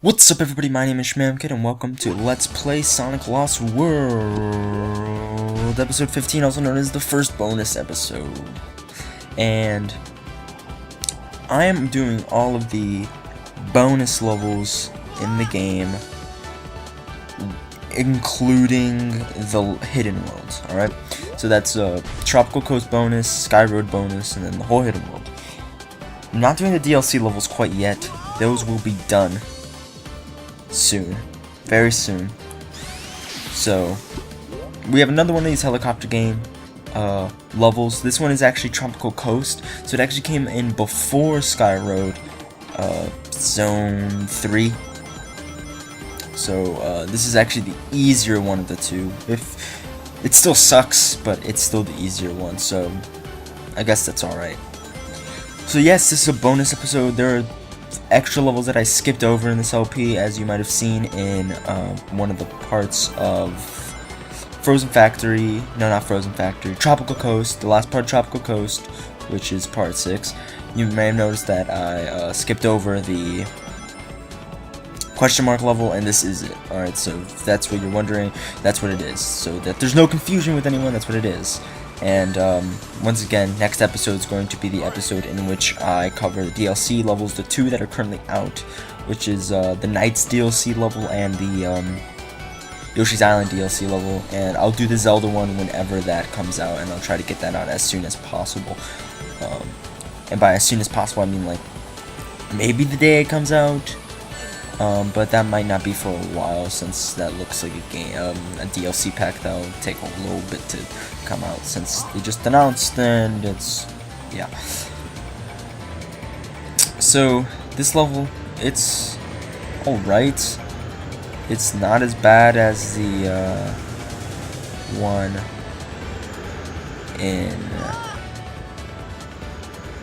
What's up everybody, my name is schmamkid and welcome to Let's Play Sonic Lost World, episode 15, also known as the first bonus episode. And I am doing all of the bonus levels in the game, including the hidden worlds, alright? So that's Tropical Coast bonus, Sky Road bonus, and then the whole hidden world. I'm not doing the DLC levels quite yet. Those will be done soon, very soon. So we have another one of these helicopter game levels. This one is actually Tropical Coast, so it actually came in before Sky Road Zone 3. So this is actually the easier one of the two. If it still sucks, but it's still the easier one, so I guess that's alright. So yes, this is a bonus episode. There are extra levels that I skipped over in this LP, as you might have seen in one of the parts of Frozen Factory. No, not Frozen Factory. Tropical Coast, the last part of Tropical Coast, which is part 6. You may have noticed that I skipped over the question mark level, and this is it. Alright, so if that's what you're wondering, that's what it is. So that there's no confusion with anyone, that's what it is. And once again, next episode is going to be the episode in which I cover the DLC levels, the two that are currently out, which is the Knights DLC level and the Yoshi's Island DLC level. And I'll do the Zelda one whenever that comes out, and I'll try to get that out as soon as possible. And by as soon as possible, I mean like maybe the day it comes out. But that might not be for a while, since that looks like a game, a DLC pack that'll take a little bit to come out, since they just announced, and it's, yeah. So, this level, it's alright. It's not as bad as the, one in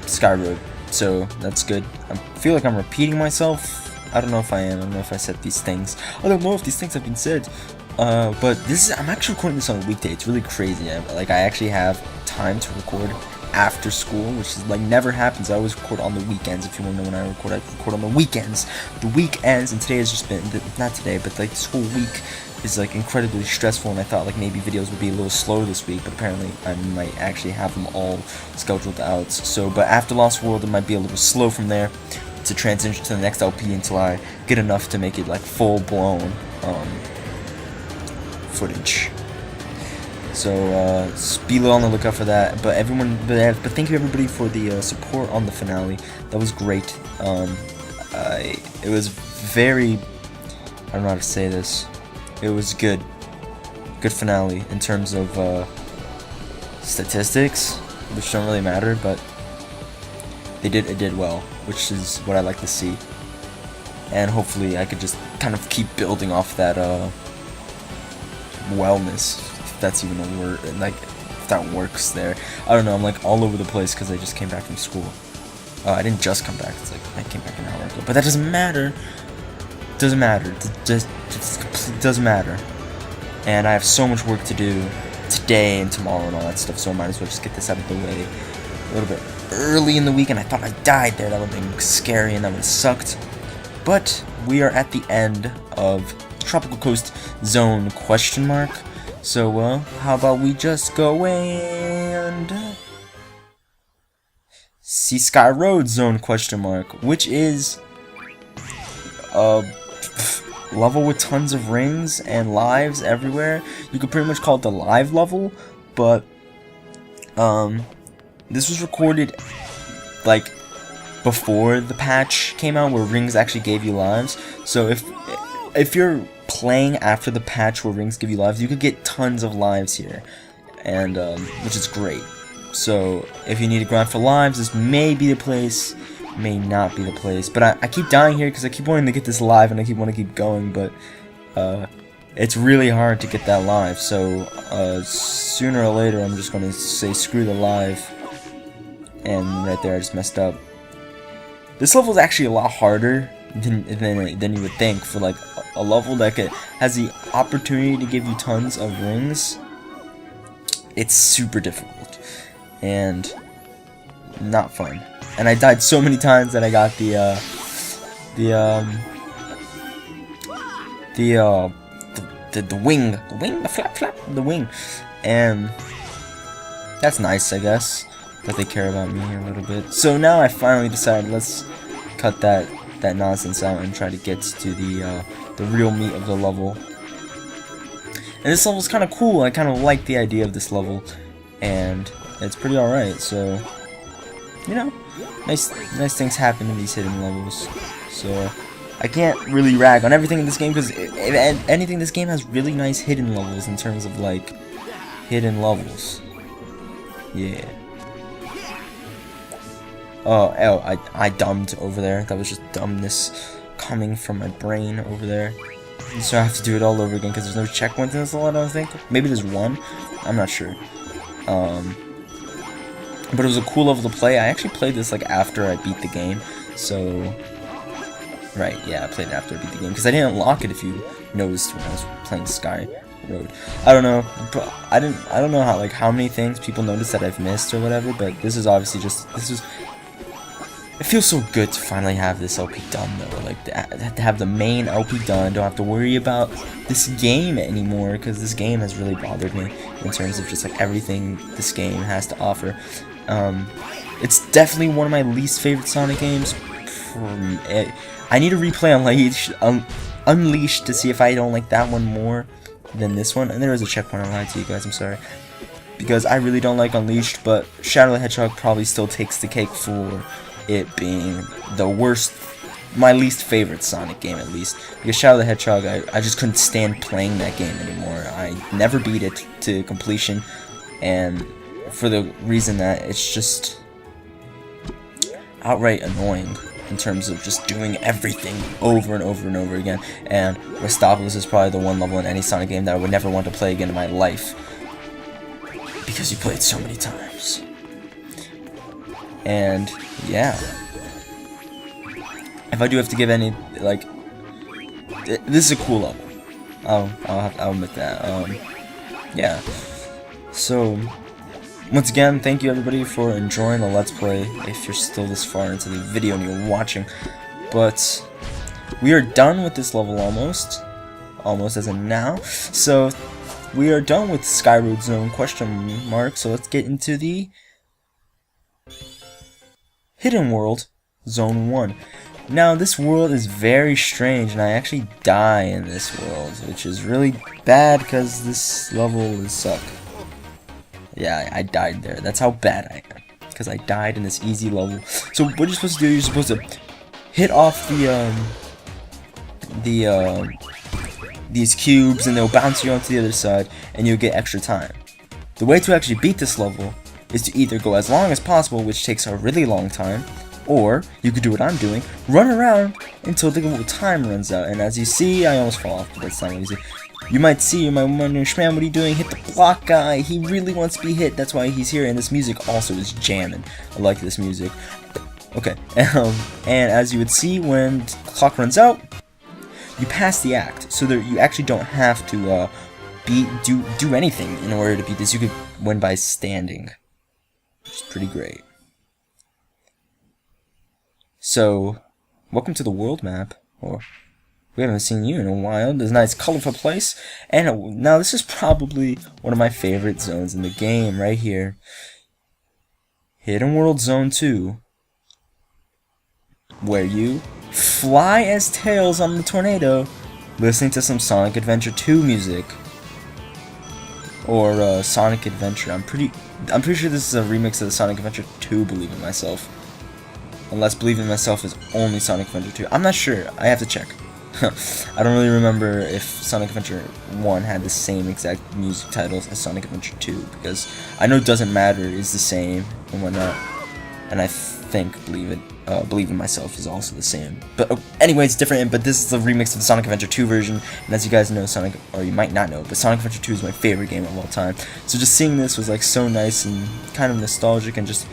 Sky Road, so that's good. I feel like I'm repeating myself. I don't know if I am. I don't know if I said these things. I don't know if these things have been said. But this is, I'm actually recording this on a weekday. It's really crazy. I actually have time to record after school, which is like never happens. I always record on the weekends. If you want to know when I record on the weekends. The weekends, and today has just been, not today, but like this whole week is like incredibly stressful, and I thought like maybe videos would be a little slower this week, but apparently I might actually have them all scheduled out. So, but after Lost World, it might be a little slow from there to transition to the next LP until I get enough to make it like full-blown footage. So just be on the lookout for that. But thank you everybody for the support on the finale. That was great. It was very, I don't know how to say this. It was good finale in terms of statistics, which don't really matter, but it did well, which is what I like to see. And hopefully I could just kind of keep building off that wellness, if that's even a word, like if that works there. I don't know, I'm like all over the place because I just came back from school. I didn't just come back, it's like I came back an hour ago, but that doesn't matter. Doesn't matter. It doesn't matter. And I have so much work to do today and tomorrow and all that stuff, so I might as well just get this out of the way a little bit early in the week. And I thought I died there. That would have been scary and that would have sucked. But we are at the end of Tropical Coast Zone question mark. So how about we just go and see Sky Road Zone question mark, which is a level with tons of rings and lives everywhere. You could pretty much call it the live level, but this was recorded like before the patch came out where rings actually gave you lives. So if you're playing after the patch where rings give you lives, you could get tons of lives here, and which is great. So if you need to grind for lives, this may be the place, may not be the place. But I keep dying here because I keep wanting to get this live and I want to keep going, but it's really hard to get that live. So sooner or later I'm just going to say screw the live, and right there I just messed up. This level is actually a lot harder than you would think for like a level that has the opportunity to give you tons of rings. It's super difficult and not fun. And I died so many times that I got the the wing, the flap, the wing, and that's nice, I guess, that they care about me a little bit. So now I finally decided, let's cut that nonsense out and try to get to the real meat of the level. And this level's kind of cool. I kind of like the idea of this level, and it's pretty alright. So, you know, nice things happen in these hidden levels. So I can't really rag on everything in this game, because if anything, this game has really nice hidden levels in terms of like hidden levels. Yeah. Oh, I dumbed over there. That was just dumbness coming from my brain over there. So I have to do it all over again because there's no checkpoints in this level, I don't think. Maybe there's one. I'm not sure. But it was a cool level to play. I actually played this like after I beat the game. So, right, yeah, I played it after I beat the game because I didn't unlock it, if you noticed, when I was playing Sky Road. I don't know. I don't know how many things people notice that I've missed or whatever. But this is obviously just It feels so good to finally have this LP done, though. Like, to have the main LP done, don't have to worry about this game anymore, because this game has really bothered me in terms of just like everything this game has to offer. It's definitely one of my least favorite Sonic games. I need to replay Unleashed to see if I don't like that one more than this one. And there is a checkpoint. I lied to you guys. I'm sorry, because I really don't like Unleashed, but Shadow the Hedgehog probably still takes the cake for it being the worst, my least favorite Sonic game, at least, because Shadow the Hedgehog, I just couldn't stand playing that game anymore. I never beat it to completion, and for the reason that it's just outright annoying in terms of just doing everything over and over and over again. And Westopolis is probably the one level in any Sonic game that I would never want to play again in my life, because you play it so many times. And yeah, if I do have to give any, like, this is a cool level. I'll admit that. Yeah. So once again, thank you everybody for enjoying the Let's Play. If you're still this far into the video and you're watching, but we are done with this level almost as in now. So we are done with Sky Road Zone ? So let's get into the Hidden World, Zone 1. Now, this world is very strange, and I actually die in this world, which is really bad, because this level is suck. Yeah, I died there. That's how bad I am, because I died in this easy level. So what you're supposed to do, you're supposed to hit off these cubes, and they'll bounce you onto the other side, and you'll get extra time. The way to actually beat this level is to either go as long as possible, which takes a really long time, or you could do what I'm doing, run around until the time runs out. And as you see, I almost fall off, but that's not easy. You might wonder, Schmam, what are you doing? Hit the block guy. He really wants to be hit. That's why he's here. And this music also is jamming. I like this music. Okay. And as you would see, when the clock runs out, you pass the act. So that you actually don't have to do anything in order to beat this. You could win by standing. Which is pretty great. So, welcome to the world map. Or, we haven't seen you in a while. There's a nice colorful place. And now this is probably one of my favorite zones in the game, right here. Hidden World Zone 2. Where you fly as Tails on the tornado, listening to some Sonic Adventure 2 music. Or Sonic Adventure. I'm pretty sure this is a remix of the Sonic Adventure 2, Believe in Myself. Unless Believe in Myself is only Sonic Adventure 2. I'm not sure. I have to check. I don't really remember if Sonic Adventure 1 had the same exact music titles as Sonic Adventure 2, because I know Doesn't Matter is the same and whatnot. And I think Believe in Myself is also the same. But anyway, it's different, but this is the remix of the Sonic Adventure 2 version. And as you guys know, or you might not know, but Sonic Adventure 2 is my favorite game of all time. So just seeing this was like so nice and kind of nostalgic, and just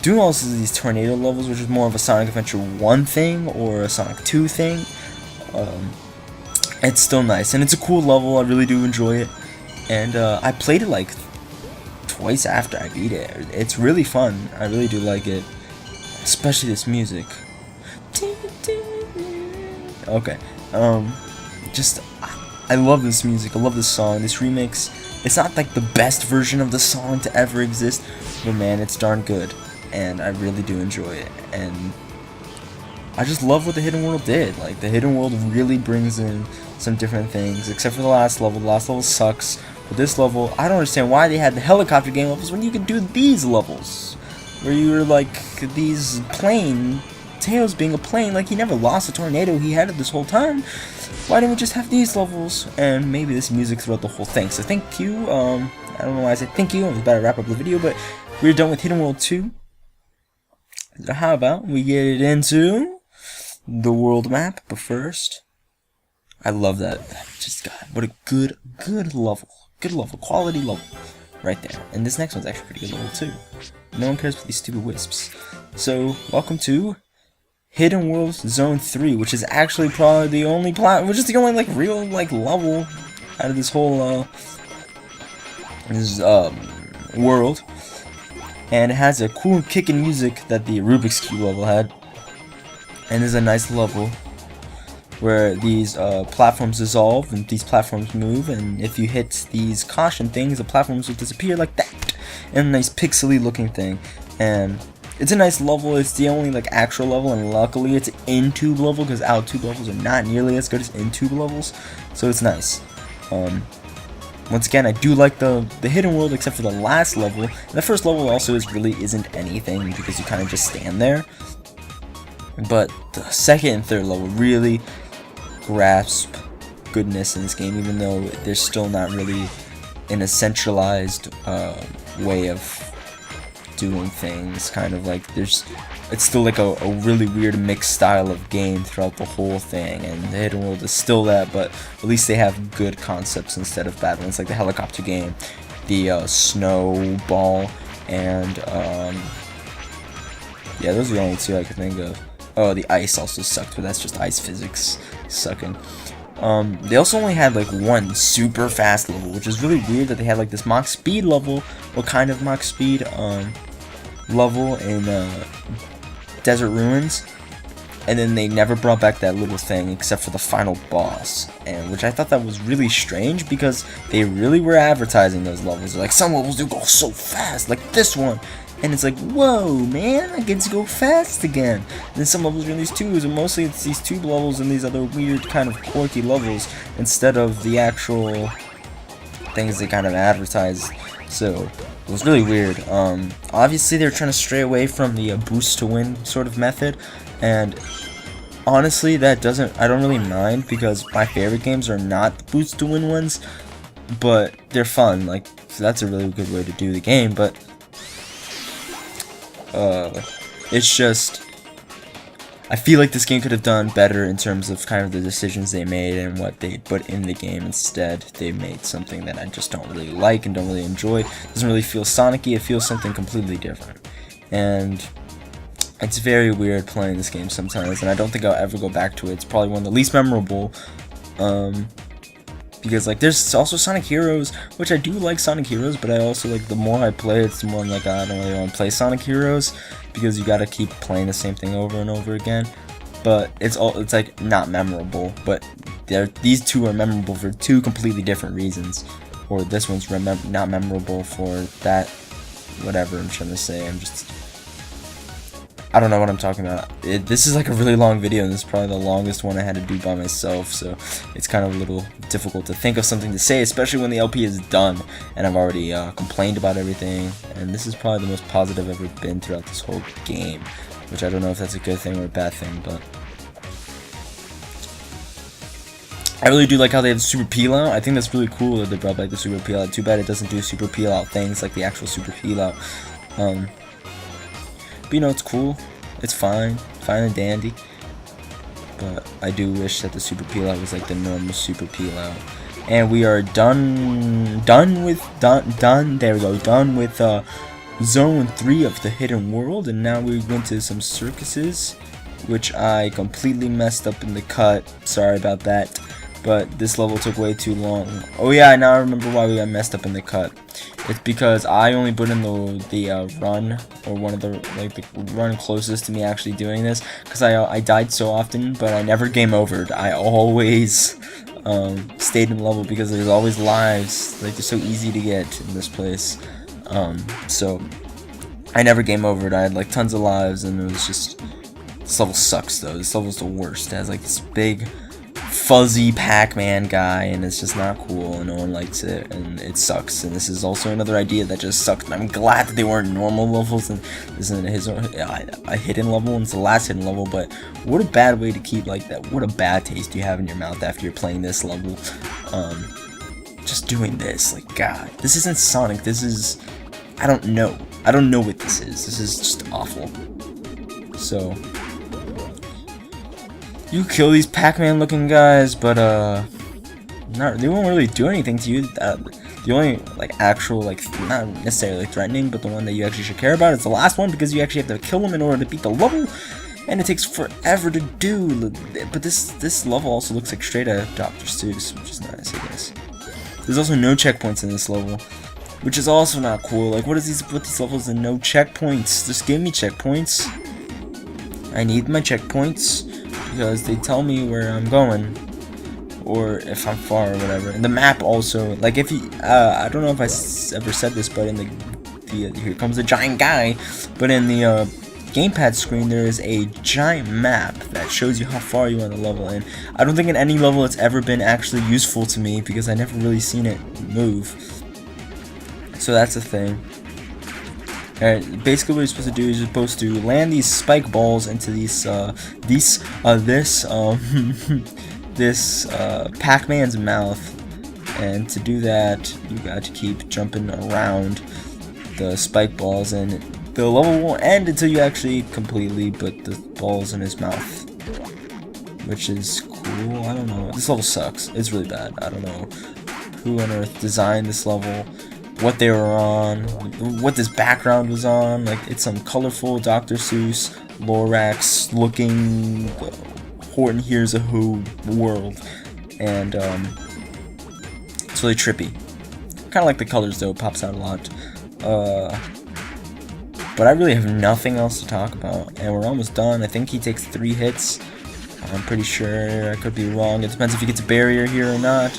doing also these tornado levels, which is more of a Sonic Adventure 1 thing or a Sonic 2 thing. It's still nice, and it's a cool level. I really do enjoy it, and I played it like twice after I beat it. It's really fun. I really do like it, especially this music. Okay, just I love this music. I love this song. This remix. It's not like the best version of the song to ever exist, but man, it's darn good, and I really do enjoy it. And I just love what the Hidden World did. Like, the Hidden World really brings in some different things, except for the last level. The last level sucks. But this level, I don't understand why they had the helicopter game levels when you could do these levels, where you were like these plane, Tails being a plane, like he never lost a tornado, he had it this whole time. Why didn't we just have these levels, and maybe this music throughout the whole thing? So thank you, I don't know why I said thank you, I was about to wrap up the video, but we're done with Hidden World 2. So how about we get it into the world map? But first, I love that. Just God, what a good level. Good level, quality level, right there. And this next one's actually pretty good level too. No one cares for these stupid wisps. So, welcome to Hidden World Zone 3, which is actually probably the only like real like level out of this whole world. And it has a cool kicking music that the Rubik's Cube level had. And there's a nice level where these platforms dissolve and these platforms move, and if you hit these caution things, the platforms will disappear like that. And a nice pixely looking thing. And it's a nice level. It's the only like actual level, and luckily it's an in-tube level, because out-tube levels are not nearly as good as in-tube levels. So it's nice. Once again, I do like the Hidden World, except for the last level. And the first level also really isn't anything, because you kind of just stand there. But the second and third level really grasp goodness in this game, even though there's still not really in a centralized way of doing things. Kind of like it's still like a really weird mixed style of game throughout the whole thing, and the Hidden World is still that, but at least they have good concepts instead of bad ones, like the helicopter game, the snowball, and yeah, those are the only two I could think of. Oh, the ice also sucked, but that's just ice physics sucking. They also only had like one super fast level, which is really weird that they had like this Mach speed level, what kind of Mach speed level in Desert Ruins, and then they never brought back that little thing except for the final boss, and which I thought that was really strange, because they really were advertising those levels. They're like, some levels do go so fast, like this one. And it's like, whoa, man, I get to go fast again. And then some levels are in these tubes, and mostly it's these tube levels and these other weird kind of quirky levels, instead of the actual things they kind of advertise. So it was really weird. Obviously they're trying to stray away from the boost to win sort of method, and honestly I don't really mind, because my favorite games are not the boost to win ones, but they're fun. Like, so that's a really good way to do the game, but it's just, I feel like this game could have done better in terms of kind of the decisions they made and what they put in the game. Instead, they made something that I just don't really like and don't really enjoy. It doesn't really feel Sonic-y, it feels something completely different. And it's very weird playing this game sometimes, and I don't think I'll ever go back to it. It's probably one of the least memorable, because like there's also Sonic Heroes, which I do like Sonic Heroes, but I also like, the more I play it, the more I'm like, I don't really want to play Sonic Heroes, because you gotta keep playing the same thing over and over again. But it's like not memorable. But these two are memorable for two completely different reasons. Or this one's not memorable for that, whatever I'm trying to say. I don't know what I'm talking about. This is like a really long video, and this is probably the longest one I had to do by myself, so it's kind of a little difficult to think of something to say, especially when the LP is done, and I've already complained about everything, and this is probably the most positive I've ever been throughout this whole game, which I don't know if that's a good thing or a bad thing, but I really do like how they have the super peel out. I think that's really cool that they brought back the super peel out. Too bad it doesn't do super peel out things like the actual super peel out. But you know, it's cool, it's fine and dandy, but I do wish that the super peel out was like the normal super peel out. And we are done with Zone 3 of the Hidden World, and now we went to some circuses, which I completely messed up in the cut, sorry about that. But this level took way too long. Oh yeah, now I remember why we got messed up in the cut. It's because I only put in the run, or one of the run closest to me actually doing this, because I died so often, but I never game overed. I always stayed in the level because there's always lives. Like, they're so easy to get in this place. So I never game overed. I had like tons of lives, and it was just, this level sucks though. This level's the worst. It has like this big fuzzy Pac-Man guy, and it's just not cool, and no one likes it, and it sucks. And this is also another idea that just sucked. And I'm glad that they weren't normal levels, and this isn't a hidden level, and it's the last hidden level. But what a bad way to keep like that. What a bad taste you have in your mouth after you're playing this level. Just doing this, like, God, this isn't Sonic. This is, I don't know what this is. This is just awful. So you kill these Pac-Man looking guys, but they won't really do anything to you. The only like actual, like, not necessarily threatening, but the one that you actually should care about is the last one, because you actually have to kill them in order to beat the level, and it takes forever to do. But this level also looks like straight out of Dr. Seuss, which is nice, I guess. There's also no checkpoints in this level, which is also not cool. Like, what is these levels and no checkpoints? Just give me checkpoints. I need my checkpoints, because they tell me where I'm going, or if I'm far or whatever. And the map also, like, if you, I don't know if I ever said this, but in the here comes the giant guy, but in the gamepad screen there is a giant map that shows you how far you want to level in. I don't think in any level it's ever been actually useful to me, because I never really seen it move. So that's the thing. Alright, basically what you're supposed to do is you're supposed to land these spike balls into this Pac-Man's mouth, and to do that you got to keep jumping around the spike balls, and the level won't end until you actually completely put the balls in his mouth, which is cool. I don't know. This level sucks. It's really bad. I don't know who on earth designed this level, what they were on, what this background was on. Like, it's some colorful Dr. Seuss, Lorax looking Horton Hears a Who world, and it's really trippy. Kind of like the colors though, it pops out a lot. But I really have nothing else to talk about, and we're almost done. I think he takes 3 hits. I'm pretty sure. I could be wrong. It depends if he gets a barrier here or not.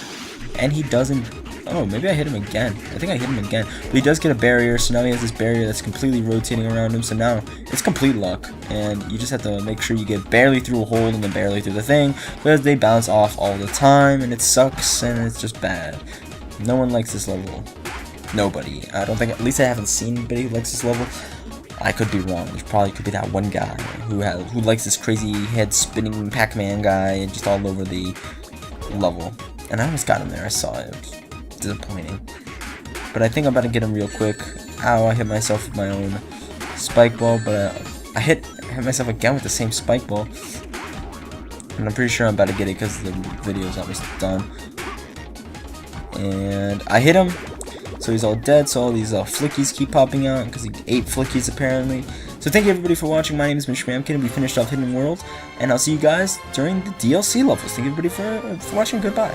And he doesn't. Oh, maybe I hit him again. I think I hit him again. But he does get a barrier, so now he has this barrier that's completely rotating around him. So now it's complete luck, and you just have to make sure you get barely through a hole and then barely through the thing, because they bounce off all the time, and it sucks, and it's just bad. No one likes this level. Nobody. I don't think. At least I haven't seen anybody who likes this level. I could be wrong. There probably could be that one guy who likes this crazy head spinning Pac-Man guy and just all over the level. And I almost got him there. I saw it. It was disappointing. But I think I'm about to get him real quick. Ow! I hit myself with my own spike ball, but I hit myself again with the same spike ball. And I'm pretty sure I'm about to get it because the video is almost done. And I hit him. So he's all dead, so all these flickies keep popping out, because he ate flickies apparently. So thank you everybody for watching. My name has been schmamkid, and we finished off Hidden World, and I'll see you guys during the DLC levels. Thank you everybody for watching. Goodbye.